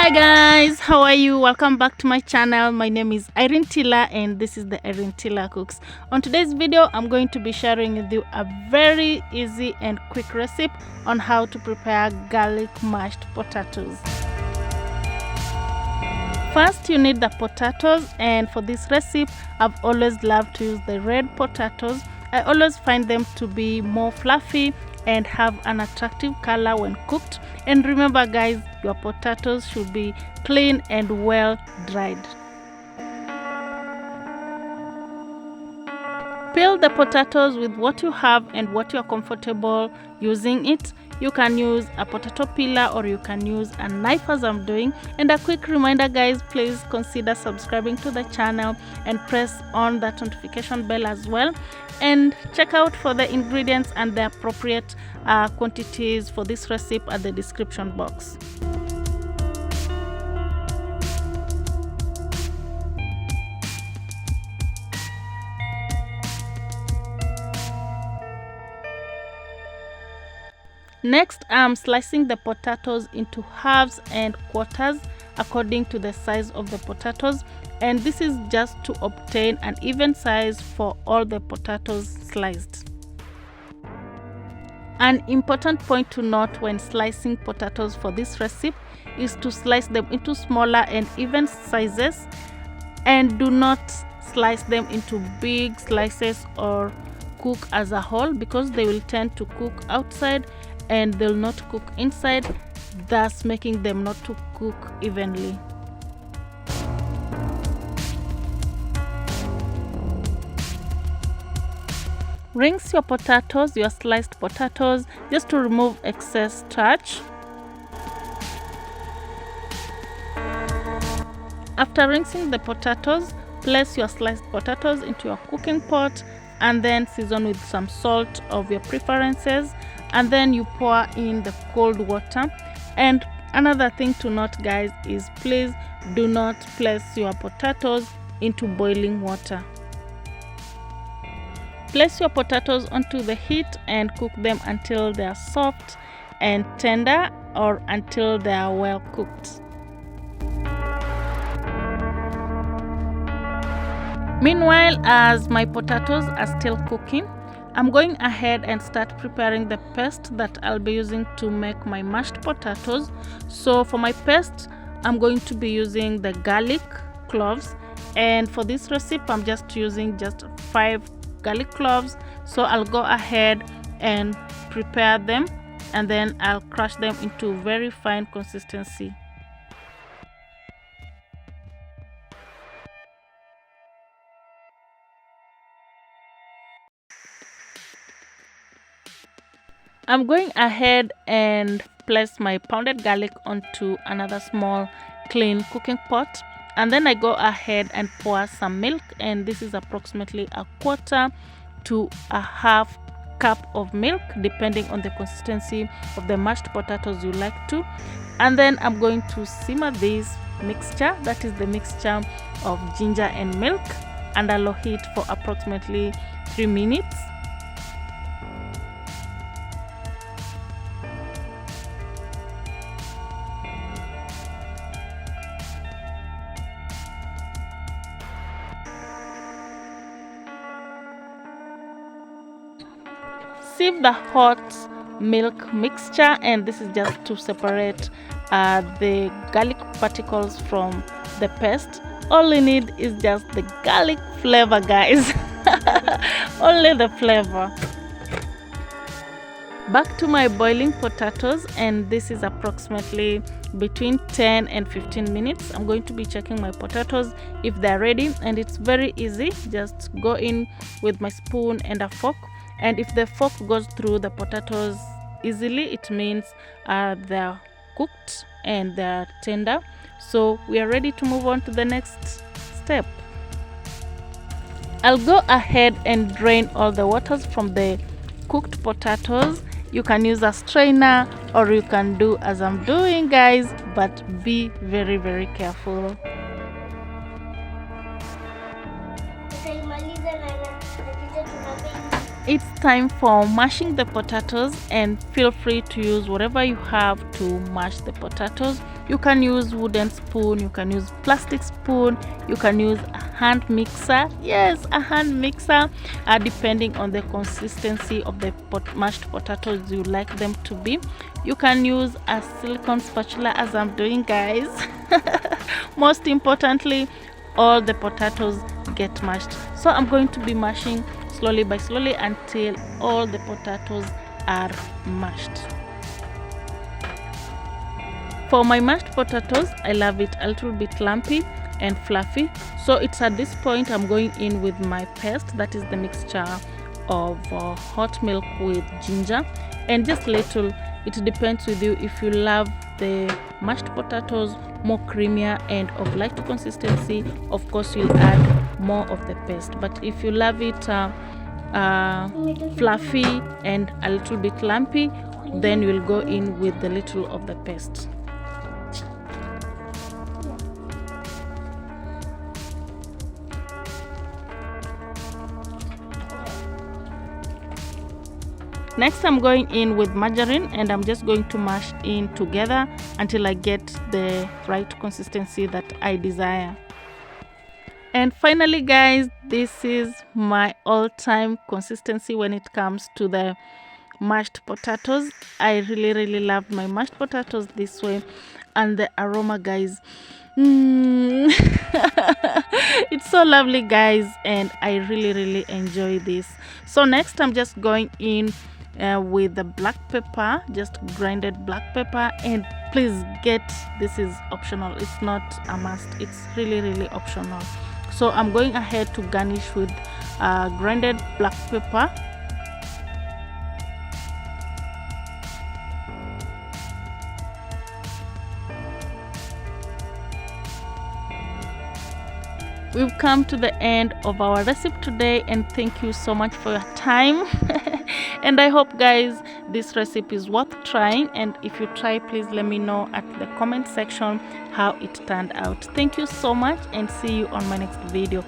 Hi guys, how are you? Welcome back to my channel. My name is Irenetila and this is the Irenetila Cooks. On today's video, I'm going to be sharing with you a very easy and quick recipe on how to prepare garlic mashed potatoes. First, you need the potatoes, and for this recipe, I've always loved to use the red potatoes. I always find them to be more fluffy and have an attractive color when cooked. And remember guys, your potatoes should be clean and well dried. Peel the potatoes with what you have and what you are comfortable using it. You can use a potato peeler or you can use a knife as I'm doing. And a quick reminder guys, please consider subscribing to the channel and press on that notification bell as well. And check out for the ingredients and the appropriate quantities for this recipe at the description box. Next, I'm slicing the potatoes into halves and quarters according to the size of the potatoes, and this is just to obtain an even size for all the potatoes sliced. An important point to note when slicing potatoes for this recipe is to slice them into smaller and even sizes, and do not slice them into big slices or cook as a whole, because they will tend to cook outside and they'll not cook inside, thus making them not to cook evenly. Rinse your potatoes, your sliced potatoes, just to remove excess starch. After rinsing the potatoes, place your sliced potatoes into your cooking pot and then season with some salt of your preferences, and then you pour in the cold water. And another thing to note guys is, please do not place your potatoes into boiling water. Place your potatoes onto the heat and cook them until they are soft and tender, or until they are well cooked. Meanwhile, as my potatoes are still cooking, I'm going ahead and start preparing the paste that I'll be using to make my mashed potatoes. So for my paste, I'm going to be using the garlic cloves, and for this recipe I'm just using 5 garlic cloves. So I'll go ahead and prepare them, and then I'll crush them into very fine consistency. I'm going ahead and place my pounded garlic onto another small clean cooking pot, and then I go ahead and pour some milk, and this is approximately 1/4 to 1/2 cup of milk depending on the consistency of the mashed potatoes you like to. And then I'm going to simmer this mixture, that is the mixture of ginger and milk, under low heat for approximately 3 minutes. Sieve the hot milk mixture, and this is just to separate the garlic particles from the paste. All you need is just the garlic flavor guys. Only the flavor. Back to my boiling potatoes, and this is approximately between 10 and 15 minutes. I'm going to be checking my potatoes if they're ready, and it's very easy. Just go in with my spoon and a fork, and if the fork goes through the potatoes easily, it means they're cooked and they're tender. So we are ready to move on to the next step. I'll go ahead and drain all the waters from the cooked potatoes. You can use a strainer or you can do as I'm doing guys, but be very, very careful. It's time for mashing the potatoes, and feel free to use whatever you have to mash the potatoes. You can use wooden spoon, you can use plastic spoon, you can use a hand mixer. Yes, a hand mixer, depending on the consistency of the mashed potatoes you like them to be. You can use a silicone spatula, as I'm doing, guys. Most importantly, all the potatoes get mashed. So I'm going to be mashing slowly by slowly until all the potatoes are mashed. For my mashed potatoes, I love it a little bit lumpy and fluffy. So it's at this point I'm going in with my paste, that is the mixture of hot milk with ginger and just little. It depends with you. If you love the mashed potatoes more creamier and of light consistency, of course you'll add more of the paste. But if you love it fluffy and a little bit lumpy, then you'll go in with the little of the paste. Next, I'm going in with margarine and I'm just going to mash in together until I get the right consistency that I desire. And finally, guys, this is my all-time consistency when it comes to the mashed potatoes. I really love my mashed potatoes this way, and the aroma, guys, it's so lovely, guys, and I really enjoy this. So next I'm just going in with the black pepper, just grinded black pepper. And please this is optional, it's not a must, it's really optional. So I'm going ahead to garnish with grinded black pepper. We've come to the end of our recipe today, and thank you so much for your time. And I hope, guys, this recipe is worth trying, and if you try, please let me know at the comment section how it turned out. Thank you so much, and see you on my next video.